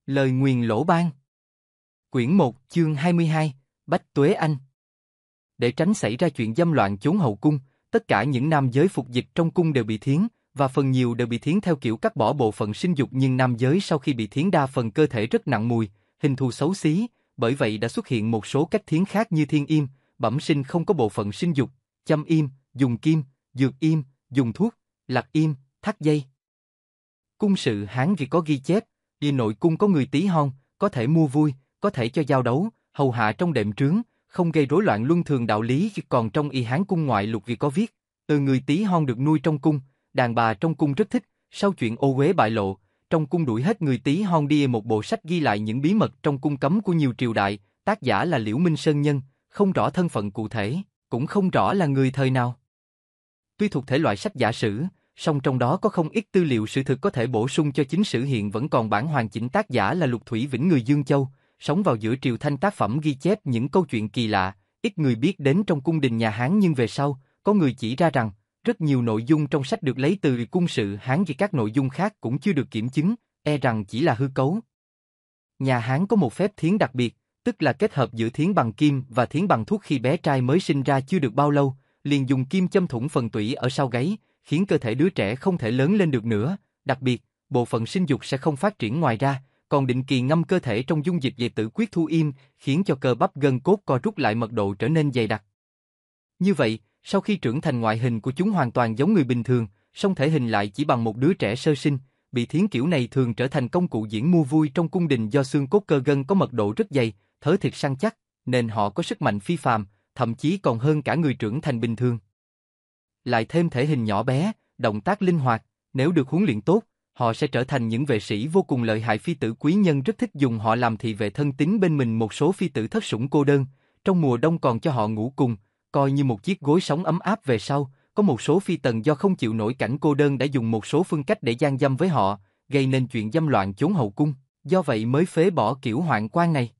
Lời nguyền lỗ ban. Quyển 1, chương 22, Bách Tuế Anh. Để tránh xảy ra chuyện dâm loạn chốn hậu cung, tất cả những nam giới phục dịch trong cung đều bị thiến, và phần nhiều đều bị thiến theo kiểu cắt bỏ bộ phận sinh dục, nhưng nam giới sau khi bị thiến đa phần cơ thể rất nặng mùi, hình thù xấu xí, bởi vậy đã xuất hiện một số cách thiến khác như thiên im, bẩm sinh không có bộ phận sinh dục, châm im, dùng kim, dược im, dùng thuốc, lạc im, thắt dây. Cung sự Hán vì có ghi chép, vì nội cung có người tí hon, có thể mua vui, có thể cho giao đấu, hầu hạ trong đệm trướng, không gây rối loạn luân thường đạo lý. Còn trong Y Hán cung ngoại lục vì có viết, người tí hon được nuôi trong cung, đàn bà trong cung rất thích. Sau chuyện ô uế bại lộ, trong cung đuổi hết người tí hon đi. Một bộ sách ghi lại những bí mật trong cung cấm của nhiều triều đại, tác giả là Liễu Minh Sơn Nhân, không rõ thân phận cụ thể, cũng không rõ là người thời nào. Tuy thuộc thể loại sách giả sử, song trong đó có không ít tư liệu sự thực có thể bổ sung cho chính sử. Hiện vẫn còn bản hoàn chỉnh, tác giả là Lục Thủy Vĩnh, người Dương Châu, sống vào giữa triều Thanh. Tác phẩm ghi chép những câu chuyện kỳ lạ, ít người biết đến trong cung đình nhà Hán, nhưng về sau, có người chỉ ra rằng, rất nhiều nội dung trong sách được lấy từ cung sự Hán, vì các nội dung khác cũng chưa được kiểm chứng, rằng chỉ là hư cấu. Nhà Hán có một phép thiến đặc biệt, tức là kết hợp giữa thiến bằng kim và thiến bằng thuốc. Khi bé trai mới sinh ra chưa được bao lâu, liền dùng kim châm thủng phần tủy ở sau gáy, khiến cơ thể đứa trẻ không thể lớn lên được nữa. Đặc biệt, bộ phận sinh dục sẽ không phát triển ngoài ra, còn định kỳ ngâm cơ thể trong dung dịch về tử quyết thu im, khiến cho cơ bắp gân cốt co rút lại, mật độ trở nên dày đặc. Như vậy, sau khi trưởng thành, ngoại hình của chúng hoàn toàn giống người bình thường, song thể hình lại chỉ bằng một đứa trẻ sơ sinh. Bị thiến kiểu này thường trở thành công cụ diễn mua vui trong cung đình, do xương cốt cơ gân có mật độ rất dày, thớ thịt săn chắc, nên họ có sức mạnh phi phàm, thậm chí còn hơn cả người trưởng thành bình thường. Lại thêm thể hình nhỏ bé, động tác linh hoạt, nếu được huấn luyện tốt, họ sẽ trở thành những vệ sĩ vô cùng lợi hại. Phi tử quý nhân rất thích dùng họ làm thị vệ thân tín bên mình. Một số phi tử thất sủng cô đơn, trong mùa đông còn cho họ ngủ cùng, coi như một chiếc gối sống ấm áp. Về sau, có một số phi tần do không chịu nổi cảnh cô đơn đã dùng một số phương cách để gian dâm với họ, gây nên chuyện dâm loạn chốn hậu cung, do vậy mới phế bỏ kiểu hoạn quan này.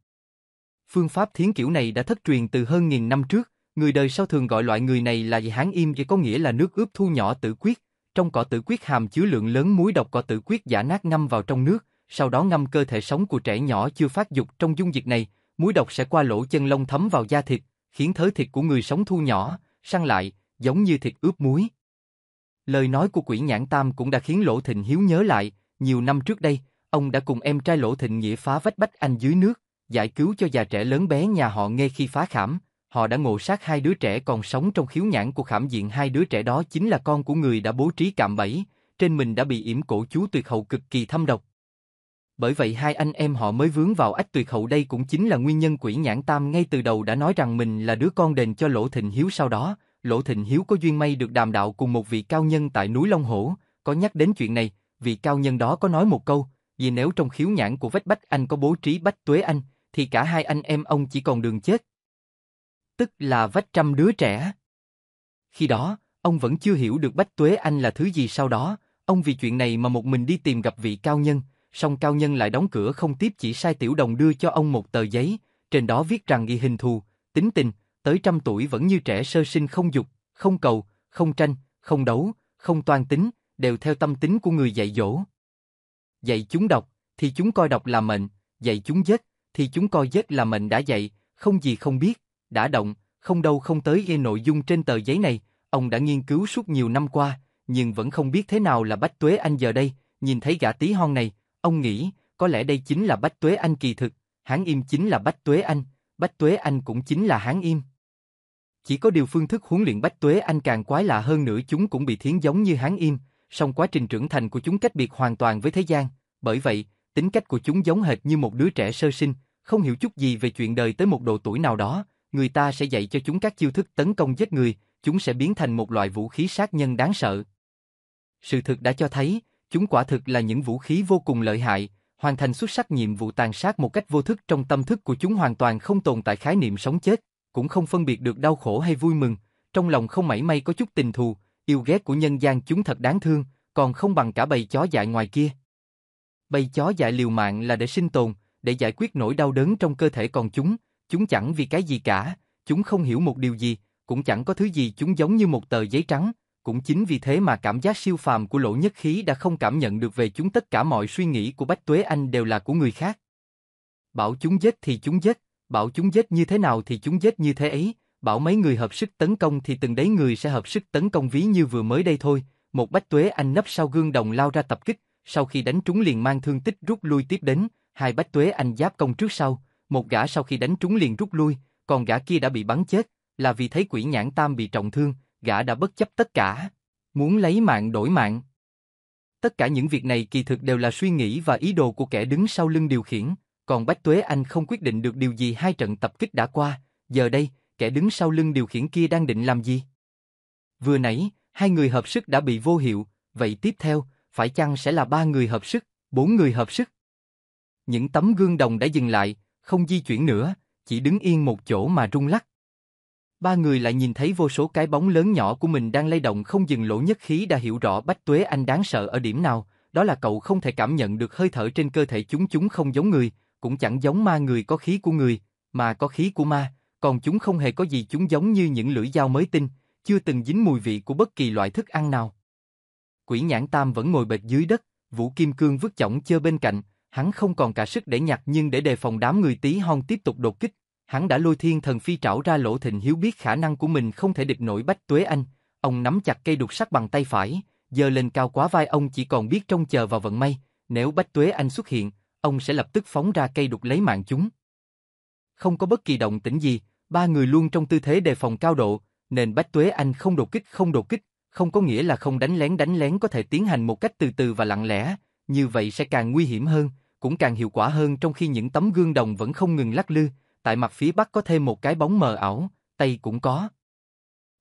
Phương pháp thiến kiểu này đã thất truyền từ hơn 1000 năm trước. Người đời sau thường gọi loại người này là Hán im, có nghĩa là nước ướp thu nhỏ tử quyết. Trong cỏ tử quyết hàm chứa lượng lớn muối độc. Cỏ tử quyết giã nát ngâm vào trong nước, sau đó ngâm cơ thể sống của trẻ nhỏ chưa phát dục trong dung dịch này. Muối độc sẽ qua lỗ chân lông thấm vào da thịt, khiến thớ thịt của người sống thu nhỏ, săn lại, giống như thịt ướp muối. Lời nói của Quỷ Nhãn Tam cũng đã khiến Lỗ Thịnh Hiếu nhớ lại, nhiều năm trước đây, ông đã cùng em trai Lỗ Thịnh Nghĩa phá vách Bách Anh dưới nước, giải cứu cho già trẻ lớn bé nhà họ Nghê. Khi phá khảm, họ đã ngộ sát 2 đứa trẻ còn sống trong khiếu nhãn của khảm diện. 2 đứa trẻ đó chính là con của người đã bố trí cạm bẫy, trên mình đã bị yểm cổ chú tuyệt hậu cực kỳ thâm độc. Bởi vậy 2 anh em họ mới vướng vào ách tuyệt hậu. Đây cũng chính là nguyên nhân Quỷ Nhãn Tam ngay từ đầu đã nói rằng mình là đứa con đền cho Lỗ Thịnh Hiếu. Sau đó, Lỗ Thịnh Hiếu có duyên may được đàm đạo cùng một vị cao nhân tại núi Long Hổ. Có nhắc đến chuyện này, vị cao nhân đó có nói một câu, vì nếu trong khiếu nhãn của vách Bách Anh có bố trí Bách Tuế Anh, thì cả 2 anh em ông chỉ còn đường chết. Tức là vách trăm đứa trẻ. Khi đó, ông vẫn chưa hiểu được Bách Tuế Anh là thứ gì. Sau đó, ông vì chuyện này mà một mình đi tìm gặp vị cao nhân, song cao nhân lại đóng cửa không tiếp, chỉ sai tiểu đồng đưa cho ông một tờ giấy, trên đó viết rằng ghi hình thù, tính tình, tới 100 tuổi vẫn như trẻ sơ sinh, không dục, không cầu, không tranh, không đấu, không toan tính, đều theo tâm tính của người dạy dỗ. Dạy chúng đọc, thì chúng coi đọc là mệnh, dạy chúng giết, thì chúng coi giết là mệnh. Đã dạy, không gì không biết, đã động, không đâu không tới. Ghi nội dung trên tờ giấy này, ông đã nghiên cứu suốt nhiều năm qua, nhưng vẫn không biết thế nào là Bách Tuế Anh. Giờ đây, nhìn thấy gã tí hon này, ông nghĩ, có lẽ đây chính là Bách Tuế Anh. Kỳ thực, Hán im chính là Bách Tuế Anh, Bách Tuế Anh cũng chính là Hán im. Chỉ có điều phương thức huấn luyện Bách Tuế Anh càng quái lạ hơn nữa. Chúng cũng bị thiến giống như Hán im, song quá trình trưởng thành của chúng cách biệt hoàn toàn với thế gian. Bởi vậy, tính cách của chúng giống hệt như một đứa trẻ sơ sinh, không hiểu chút gì về chuyện đời. Tới một độ tuổi nào đó, người ta sẽ dạy cho chúng các chiêu thức tấn công giết người, chúng sẽ biến thành một loại vũ khí sát nhân đáng sợ. Sự thực đã cho thấy, chúng quả thực là những vũ khí vô cùng lợi hại, hoàn thành xuất sắc nhiệm vụ tàn sát một cách vô thức. Trong tâm thức của chúng hoàn toàn không tồn tại khái niệm sống chết, cũng không phân biệt được đau khổ hay vui mừng, trong lòng không mảy may có chút tình thù, yêu ghét của nhân gian. Chúng thật đáng thương, còn không bằng cả bầy chó dại ngoài kia. Bầy chó dại liều mạng là để sinh tồn, để giải quyết nỗi đau đớn trong cơ thể, còn chúng chẳng vì cái gì cả, chúng không hiểu một điều gì, cũng chẳng có thứ gì. Chúng giống như một tờ giấy trắng, cũng chính vì thế mà cảm giác siêu phàm của Lỗ Nhất Khí đã không cảm nhận được về chúng. Tất cả mọi suy nghĩ của Bách Tuế Anh đều là của người khác. Bảo chúng giết thì chúng giết, bảo chúng giết như thế nào thì chúng giết như thế ấy, bảo mấy người hợp sức tấn công thì từng đấy người sẽ hợp sức tấn công, ví như vừa mới đây thôi. Một Bách Tuế Anh nấp sau gương đồng lao ra tập kích, sau khi đánh trúng liền mang thương tích rút lui tiếp đến, hai Bách Tuế Anh giáp công trước sau, một gã sau khi đánh trúng liền rút lui, còn gã kia đã bị bắn chết, là vì thấy Quỷ Nhãn Tam bị trọng thương, gã đã bất chấp tất cả, muốn lấy mạng đổi mạng. Tất cả những việc này kỳ thực đều là suy nghĩ và ý đồ của kẻ đứng sau lưng điều khiển, còn Bách Tuế Anh không quyết định được điều gì. Hai trận tập kích đã qua, giờ đây, kẻ đứng sau lưng điều khiển kia đang định làm gì? Vừa nãy, hai người hợp sức đã bị vô hiệu, vậy tiếp theo, phải chăng sẽ là ba người hợp sức, bốn người hợp sức? Những tấm gương đồng đã dừng lại, không di chuyển nữa, chỉ đứng yên một chỗ mà rung lắc. Ba người lại nhìn thấy vô số cái bóng lớn nhỏ của mình đang lay động không dừng. Lỗ Nhất Khí đã hiểu rõ Bách Tuế Anh đáng sợ ở điểm nào, đó là cậu không thể cảm nhận được hơi thở trên cơ thể chúng. Chúng không giống người, cũng chẳng giống ma. Người có khí của người, mà có khí của ma, còn chúng không hề có gì. Chúng giống như những lưỡi dao mới tinh, chưa từng dính mùi vị của bất kỳ loại thức ăn nào. Quỷ Nhãn Tam vẫn ngồi bệt dưới đất, Vũ Kim Cương vứt chỏng chơ bên cạnh, hắn không còn cả sức để nhặt, nhưng để đề phòng đám người Tí Hon tiếp tục đột kích, hắn đã lôi Thiên Thần Phi Trảo ra. Lỗ Thịnh Hiếu biết khả năng của mình không thể địch nổi Bách Tuế Anh, ông nắm chặt cây đục sắt bằng tay phải, giơ lên cao quá vai. Ông chỉ còn biết trông chờ vào vận may, nếu Bách Tuế Anh xuất hiện, ông sẽ lập tức phóng ra cây đục lấy mạng chúng. Không có bất kỳ động tĩnh gì, ba người luôn trong tư thế đề phòng cao độ, nên Bách Tuế Anh không đột kích, không có nghĩa là không đánh lén có thể tiến hành một cách từ từ và lặng lẽ, như vậy sẽ càng nguy hiểm hơn, cũng càng hiệu quả hơn. Trong khi những tấm gương đồng vẫn không ngừng lắc lư, tại mặt phía bắc có thêm một cái bóng mờ ảo, tây cũng có.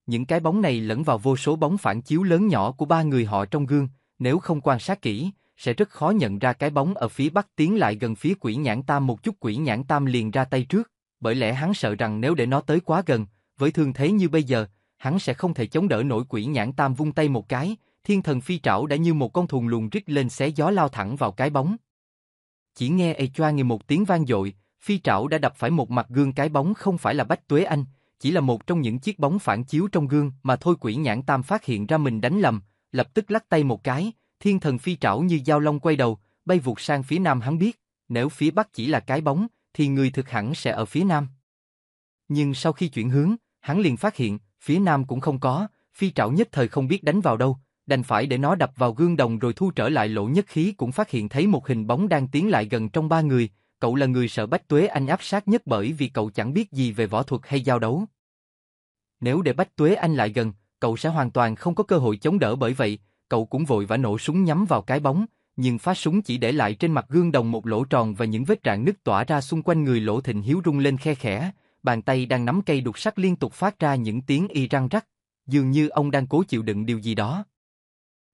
Những cái bóng này lẫn vào vô số bóng phản chiếu lớn nhỏ của ba người họ trong gương, nếu không quan sát kỹ, sẽ rất khó nhận ra cái bóng ở phía bắc tiến lại gần phía Quỷ Nhãn Tam một chút. Quỷ Nhãn Tam liền ra tay trước, bởi lẽ hắn sợ rằng nếu để nó tới quá gần, với thương thế như bây giờ, hắn sẽ không thể chống đỡ nổi. Quỷ Nhãn Tam vung tay một cái, Thiên Thần Phi Trảo đã như một con thùn lùn rít lên xé gió lao thẳng vào cái bóng. Chỉ nghe ê choa nghe một tiếng vang dội, Phi Trảo đã đập phải một mặt gương. Cái bóng không phải là Bách Tuế Anh, chỉ là một trong những chiếc bóng phản chiếu trong gương mà thôi. Quỷ Nhãn Tam phát hiện ra mình đánh lầm, lập tức lắc tay một cái, Thiên Thần Phi Trảo như dao long quay đầu, bay vụt sang phía nam. Hắn biết, nếu phía bắc chỉ là cái bóng, thì người thực hẳn sẽ ở phía nam. Nhưng sau khi chuyển hướng, hắn liền phát hiện, phía nam cũng không có. Phi Trảo nhất thời không biết đánh vào đâu, đành phải để nó đập vào gương đồng rồi thu trở lại. Lỗ Nhất Khí cũng phát hiện thấy một hình bóng đang tiến lại gần trong ba người. Cậu là người sợ Bách Tuế Anh áp sát nhất bởi vì cậu chẳng biết gì về võ thuật hay giao đấu. Nếu để Bách Tuế Anh lại gần, cậu sẽ hoàn toàn không có cơ hội chống đỡ, bởi vậy, cậu cũng vội vã nổ súng nhắm vào cái bóng, nhưng phát súng chỉ để lại trên mặt gương đồng một lỗ tròn và những vết rạn nứt tỏa ra xung quanh người. Lỗ Thịnh Hiếu rung lên khe khẽ, bàn tay đang nắm cây đục sắt liên tục phát ra những tiếng y răng rắc, dường như ông đang cố chịu đựng điều gì đó.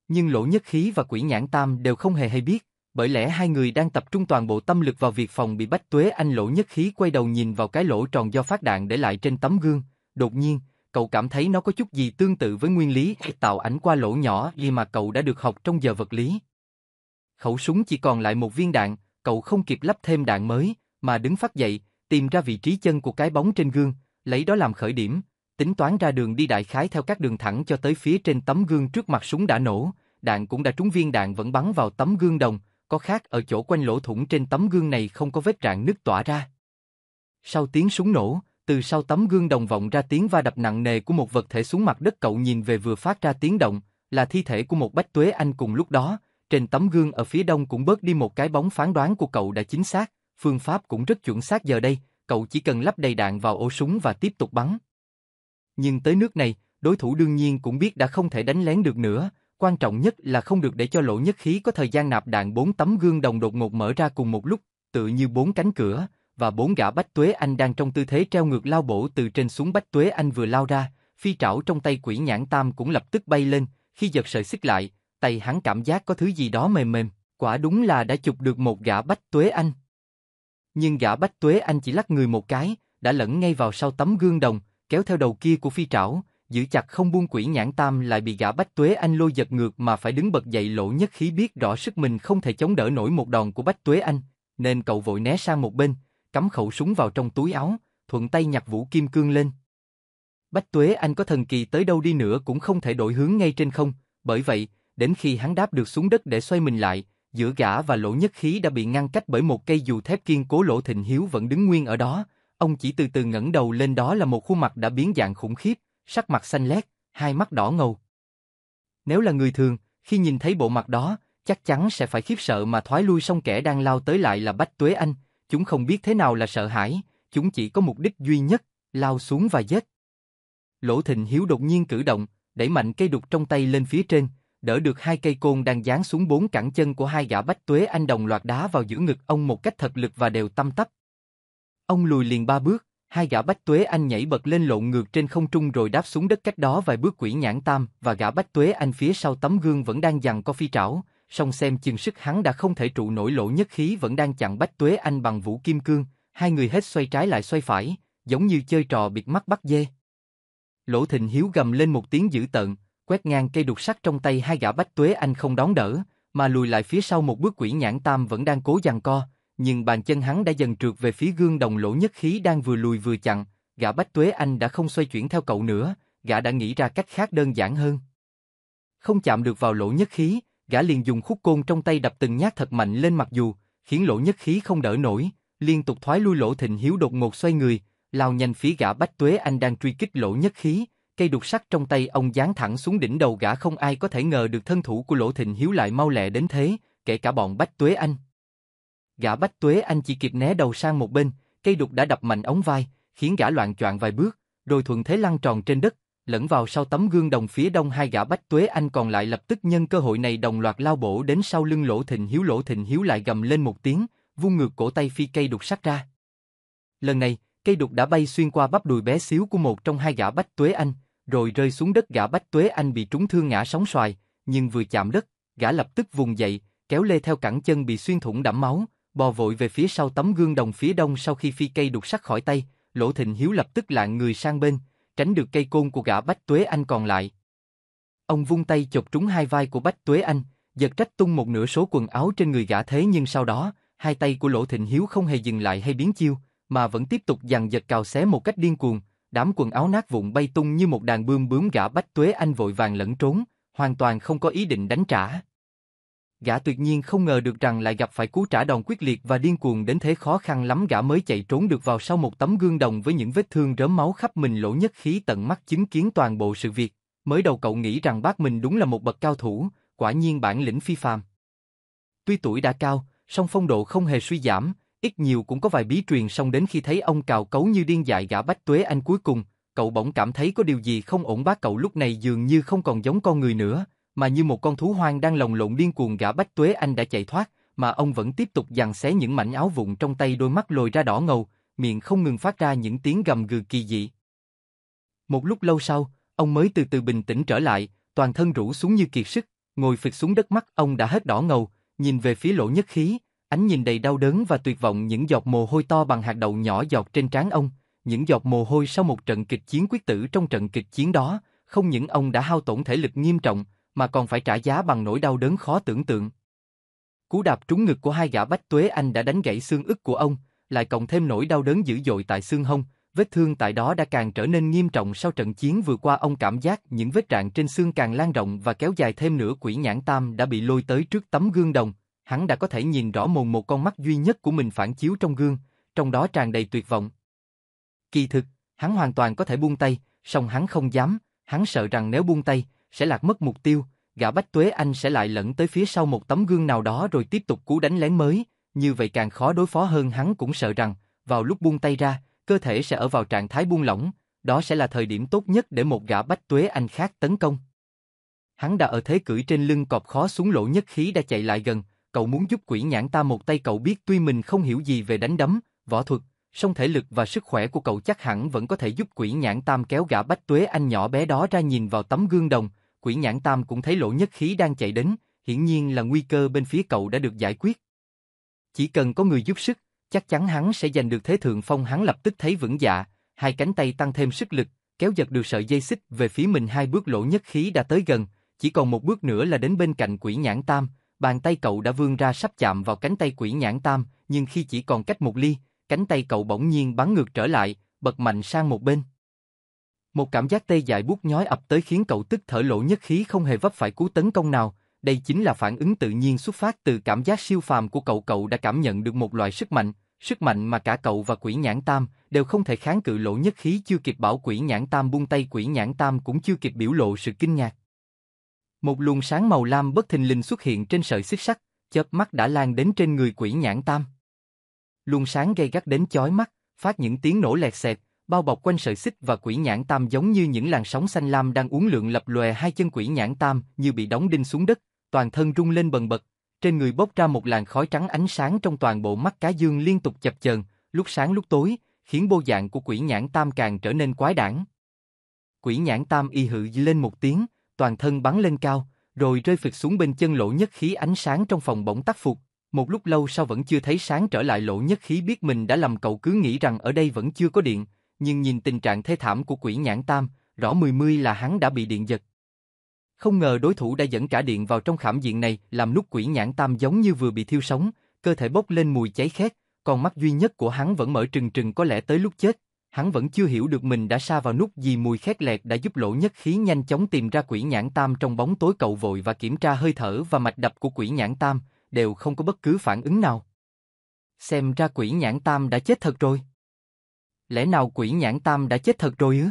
Nhưng Lỗ Nhất Khí và Quỷ Nhãn Tam đều không hề hay biết, bởi lẽ hai người đang tập trung toàn bộ tâm lực vào việc phòng bị Bách Tuế Anh. Lỗ Nhất Khí quay đầu nhìn vào cái lỗ tròn do phát đạn để lại trên tấm gương, đột nhiên, cậu cảm thấy nó có chút gì tương tự với nguyên lý tạo ảnh qua lỗ nhỏ gì mà cậu đã được học trong giờ vật lý. Khẩu súng chỉ còn lại một viên đạn, cậu không kịp lắp thêm đạn mới, mà đứng phắt dậy, tìm ra vị trí chân của cái bóng trên gương, lấy đó làm khởi điểm, tính toán ra đường đi đại khái theo các đường thẳng cho tới phía trên tấm gương trước mặt. Súng đã nổ, đạn cũng đã trúng, viên đạn vẫn bắn vào tấm gương đồng, có khác ở chỗ quanh lỗ thủng trên tấm gương này không có vết rạn nứt tỏa ra. Sau tiếng súng nổ, từ sau tấm gương đồng vọng ra tiếng va đập nặng nề của một vật thể xuống mặt đất. Cậu nhìn về vừa phát ra tiếng động, là thi thể của một Bách Tuế Anh. Cùng lúc đó, trên tấm gương ở phía đông cũng bớt đi một cái bóng. Phán đoán của cậu đã chính xác, phương pháp cũng rất chuẩn xác. Giờ đây, cậu chỉ cần lắp đầy đạn vào ổ súng và tiếp tục bắn. Nhưng tới nước này, đối thủ đương nhiên cũng biết đã không thể đánh lén được nữa. Quan trọng nhất là không được để cho Lỗ Nhất Khí có thời gian nạp đạn. 4 tấm gương đồng đột ngột mở ra cùng một lúc, tựa như 4 cánh cửa, và 4 gã Bách Tuế Anh đang trong tư thế treo ngược lao bổ từ trên xuống. Bách Tuế Anh vừa lao ra, phi trảo trong tay Quỷ Nhãn Tam cũng lập tức bay lên, khi giật sợi xích lại, tay hắn cảm giác có thứ gì đó mềm mềm, quả đúng là đã chụp được một gã Bách Tuế Anh. Nhưng gã Bách Tuế Anh chỉ lắc người một cái, đã lẫn ngay vào sau tấm gương đồng, kéo theo đầu kia của phi trảo, giữ chặt không buông. Quỷ Nhãn Tam lại bị gã Bách Tuế Anh lôi giật ngược mà phải đứng bật dậy. Lỗ Nhất Khí biết rõ sức mình không thể chống đỡ nổi một đòn của Bách Tuế Anh, nên cậu vội né sang một bên, cắm khẩu súng vào trong túi áo, thuận tay nhặt Vũ Kim Cương lên. Bách Tuế Anh có thần kỳ tới đâu đi nữa cũng không thể đổi hướng ngay trên không, bởi vậy, đến khi hắn đáp được xuống đất để xoay mình lại, giữa gã và Lỗ Nhất Khí đã bị ngăn cách bởi một cây dù thép kiên cố. Lỗ Thịnh Hiếu vẫn đứng nguyên ở đó, ông chỉ từ từ ngẩng đầu lên, đó là một khuôn mặt đã biến dạng khủng khiếp, sắc mặt xanh lét, hai mắt đỏ ngầu. Nếu là người thường, khi nhìn thấy bộ mặt đó, chắc chắn sẽ phải khiếp sợ mà thoái lui, song kẻ đang lao tới lại là Bách Tuế Anh, chúng không biết thế nào là sợ hãi, chúng chỉ có mục đích duy nhất, lao xuống và giết. Lỗ Thịnh Hiếu đột nhiên cử động, đẩy mạnh cây đục trong tay lên phía trên, đỡ được hai cây côn đang giáng xuống. Bốn cẳng chân của hai gã Bách Tuế Anh đồng loạt đá vào giữa ngực ông một cách thật lực và đều tăm tắp. Ông lùi liền 3 bước, hai gã Bách Tuế Anh nhảy bật lên lộn ngược trên không trung rồi đáp xuống đất cách đó vài bước. Quỷ Nhãn Tam và gã Bách Tuế Anh phía sau tấm gương vẫn đang giằng co phi trảo, song xem chừng sức hắn đã không thể trụ nổi. Lỗ Nhất Khí vẫn đang chặn Bách Tuế Anh bằng vũ kim cương, hai người hết xoay trái lại xoay phải, giống như chơi trò bịt mắt bắt dê. Lỗ Thịnh Hiếu gầm lên một tiếng dữ tợn, quét ngang cây đục sắt trong tay hai gã Bách Tuế Anh không đón đỡ, mà lùi lại phía sau một bước. Quỷ Nhãn Tam vẫn đang cố giằng co, nhưng bàn chân hắn đã dần trượt về phía gương đồng. Lỗ Nhất Khí đang vừa lùi vừa chặn, gã Bách Tuế Anh đã không xoay chuyển theo cậu nữa, gã đã nghĩ ra cách khác đơn giản hơn. Không chạm được vào Lỗ Nhất Khí, gã liền dùng khúc côn trong tay đập từng nhát thật mạnh lên mặt dù, khiến Lỗ Nhất Khí không đỡ nổi, liên tục thoái lui. Lỗ Thịnh Hiếu đột ngột xoay người, lao nhanh phía gã Bách Tuế Anh đang truy kích Lỗ Nhất Khí, cây đục sắt trong tay ông giáng thẳng xuống đỉnh đầu gã. Không ai có thể ngờ được thân thủ của Lỗ Thịnh Hiếu lại mau lẹ đến thế, kể cả bọn Bách Tuế Anh. Gã Bách Tuế Anh chỉ kịp né đầu sang một bên, cây đục đã đập mạnh ống vai, khiến gã loạng choạng vài bước, rồi thuận thế lăn tròn trên đất, lẫn vào sau tấm gương đồng phía đông. Hai gã Bách Tuế Anh còn lại lập tức nhân cơ hội này đồng loạt lao bổ đến sau lưng Lỗ Thịnh Hiếu. Lỗ Thịnh Hiếu lại gầm lên một tiếng, vung ngược cổ tay phi cây đục sắt ra. Lần này, cây đục đã bay xuyên qua bắp đùi bé xíu của một trong hai gã Bách Tuế Anh, rồi rơi xuống đất. Gã Bách Tuế Anh bị trúng thương ngã sóng xoài, nhưng vừa chạm đất, gã lập tức vùng dậy, kéo lê theo cẳng chân bị xuyên thủng đẫm máu, bò vội về phía sau tấm gương đồng phía đông. Sau khi phi cây đục sắt khỏi tay, Lỗ Thịnh Hiếu lập tức lạng người sang bên, tránh được cây côn của gã Bách Tuế Anh còn lại. Ông vung tay chộp trúng hai vai của Bách Tuế Anh, giật rách tung một nửa số quần áo trên người gã. Thế nhưng sau đó, hai tay của Lỗ Thịnh Hiếu không hề dừng lại hay biến chiêu, mà vẫn tiếp tục giằng giật cào xé một cách điên cuồng, đám quần áo nát vụn bay tung như một đàn bươm bướm. Gã Bách Tuế Anh vội vàng lẫn trốn, hoàn toàn không có ý định đánh trả. Gã tuyệt nhiên không ngờ được rằng lại gặp phải cú trả đòn quyết liệt và điên cuồng đến thế. Khó khăn lắm gã mới chạy trốn được vào sau một tấm gương đồng với những vết thương rớm máu khắp mình. Lỗ Nhất Khí tận mắt chứng kiến toàn bộ sự việc, mới đầu cậu nghĩ rằng bác mình đúng là một bậc cao thủ, quả nhiên bản lĩnh phi phàm. Tuy tuổi đã cao, song phong độ không hề suy giảm, ít nhiều cũng có vài bí truyền. Song đến khi thấy ông cào cấu như điên dại gã Bách Tuế Anh cuối cùng, cậu bỗng cảm thấy có điều gì không ổn. Bác cậu lúc này dường như không còn giống con người nữa, mà như một con thú hoang đang lồng lộn điên cuồng. Gã Bách Tuế Anh đã chạy thoát, mà ông vẫn tiếp tục giằng xé những mảnh áo vụn trong tay. Đôi mắt lồi ra đỏ ngầu, miệng không ngừng phát ra những tiếng gầm gừ kỳ dị. Một lúc lâu sau, ông mới từ từ bình tĩnh trở lại, toàn thân rũ xuống như kiệt sức, ngồi phịch xuống đất. Mắt ông đã hết đỏ ngầu, nhìn về phía Lỗ Nhất Khí, ánh nhìn đầy đau đớn và tuyệt vọng. Những giọt mồ hôi to bằng hạt đậu nhỏ giọt trên trán ông, những giọt mồ hôi sau một trận kịch chiến quyết tử. Trong trận kịch chiến đó, không những ông đã hao tổn thể lực nghiêm trọng, mà còn phải trả giá bằng nỗi đau đớn khó tưởng tượng. Cú đạp trúng ngực của hai gã Bách Tuế Anh đã đánh gãy xương ức của ông, lại cộng thêm nỗi đau đớn dữ dội tại xương hông, vết thương tại đó đã càng trở nên nghiêm trọng. Sau trận chiến vừa qua, ông cảm giác những vết rạn trên xương càng lan rộng và kéo dài thêm nữa. Quỷ Nhãn Tam đã bị lôi tới trước tấm gương đồng, hắn đã có thể nhìn rõ mồn một con mắt duy nhất của mình phản chiếu trong gương, trong đó tràn đầy tuyệt vọng. Kỳ thực, hắn hoàn toàn có thể buông tay, song hắn không dám, hắn sợ rằng nếu buông tay, sẽ lạc mất mục tiêu, gã Bách Tuế Anh sẽ lại lẫn tới phía sau một tấm gương nào đó rồi tiếp tục cú đánh lén mới, như vậy càng khó đối phó hơn. Hắn cũng sợ rằng, vào lúc buông tay ra, cơ thể sẽ ở vào trạng thái buông lỏng, đó sẽ là thời điểm tốt nhất để một gã Bách Tuế Anh khác tấn công. Hắn đã ở thế cưỡi trên lưng cọp khó xuống. Lỗ Nhất Khí đã chạy lại gần, cậu muốn giúp Quỷ Nhãn Tam một tay. Cậu biết tuy mình không hiểu gì về đánh đấm, võ thuật, song thể lực và sức khỏe của cậu chắc hẳn vẫn có thể giúp Quỷ Nhãn Tam kéo gã Bách Tuế Anh nhỏ bé đó ra. Nhìn vào tấm gương đồng, Quỷ Nhãn Tam cũng thấy Lỗ Nhất Khí đang chạy đến, hiển nhiên là nguy cơ bên phía cậu đã được giải quyết. Chỉ cần có người giúp sức, chắc chắn hắn sẽ giành được thế thượng phong. Hắn lập tức thấy vững dạ, hai cánh tay tăng thêm sức lực, kéo giật được sợi dây xích về phía mình. Hai bước Lỗ Nhất Khí đã tới gần, chỉ còn một bước nữa là đến bên cạnh Quỷ Nhãn Tam. Bàn tay cậu đã vươn ra sắp chạm vào cánh tay Quỷ Nhãn Tam, nhưng khi chỉ còn cách một ly, cánh tay cậu bỗng nhiên bắn ngược trở lại, bật mạnh sang một bên. Một cảm giác tê dại buốt nhói ập tới khiến cậu tức thở lỗ nhất khí không hề vấp phải cú tấn công nào. Đây chính là phản ứng tự nhiên xuất phát từ cảm giác siêu phàm của cậu. Cậu đã cảm nhận được một loại sức mạnh mà cả cậu và Quỷ Nhãn Tam đều không thể kháng cự. Lỗ nhất khí chưa kịp bảo Quỷ Nhãn Tam buông tay, Quỷ Nhãn Tam cũng chưa kịp biểu lộ sự kinh ngạc. Một luồng sáng màu lam bất thình lình xuất hiện trên sợi xích sắt, chớp mắt đã lan đến trên người Quỷ Nhãn Tam. Luồng sáng gay gắt đến chói mắt, phát những tiếng nổ lẹt xẹt, bao bọc quanh sợi xích và Quỷ Nhãn Tam giống như những làn sóng xanh lam đang uốn lượn lập lòe. Hai chân Quỷ Nhãn Tam như bị đóng đinh xuống đất, toàn thân rung lên bần bật, trên người bốc ra một làn khói trắng. Ánh sáng trong toàn bộ mắt cá dương liên tục chập chờn, lúc sáng lúc tối, khiến bộ dạng của Quỷ Nhãn Tam càng trở nên quái đản. Quỷ Nhãn Tam y hự lên một tiếng, toàn thân bắn lên cao, rồi rơi phịch xuống bên chân Lỗ Nhất Khí. Ánh sáng trong phòng bỗng tắt phục, một lúc lâu sau vẫn chưa thấy sáng trở lại. Lỗ Nhất Khí biết mình đã lầm, cậu cứ nghĩ rằng ở đây vẫn chưa có điện, nhưng nhìn tình trạng thê thảm của Quỷ Nhãn Tam, rõ mười là hắn đã bị điện giật. Không ngờ đối thủ đã dẫn cả điện vào trong khảm diện này, làm nút Quỷ Nhãn Tam giống như vừa bị thiêu sống, cơ thể bốc lên mùi cháy khét, con mắt duy nhất của hắn vẫn mở trừng trừng. Có lẽ tới lúc chết, hắn vẫn chưa hiểu được mình đã sa vào nút gì. Mùi khét lẹt đã giúp Lỗ Nhất Khí nhanh chóng tìm ra Quỷ Nhãn Tam trong bóng tối. Cậu vội và kiểm tra hơi thở và mạch đập của Quỷ Nhãn Tam, đều không có bất cứ phản ứng nào. Xem ra Quỷ Nhãn Tam đã chết thật rồi. Lẽ nào Quỷ Nhãn Tam đã chết thật rồi ư?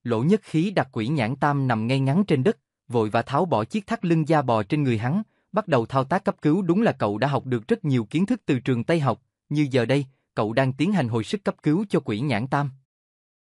Lỗ Nhất Khí đặt Quỷ Nhãn Tam nằm ngay ngắn trên đất, vội và tháo bỏ chiếc thắt lưng da bò trên người hắn, bắt đầu thao tác cấp cứu. Đúng là cậu đã học được rất nhiều kiến thức từ trường Tây học, như giờ đây, cậu đang tiến hành hồi sức cấp cứu cho Quỷ Nhãn Tam.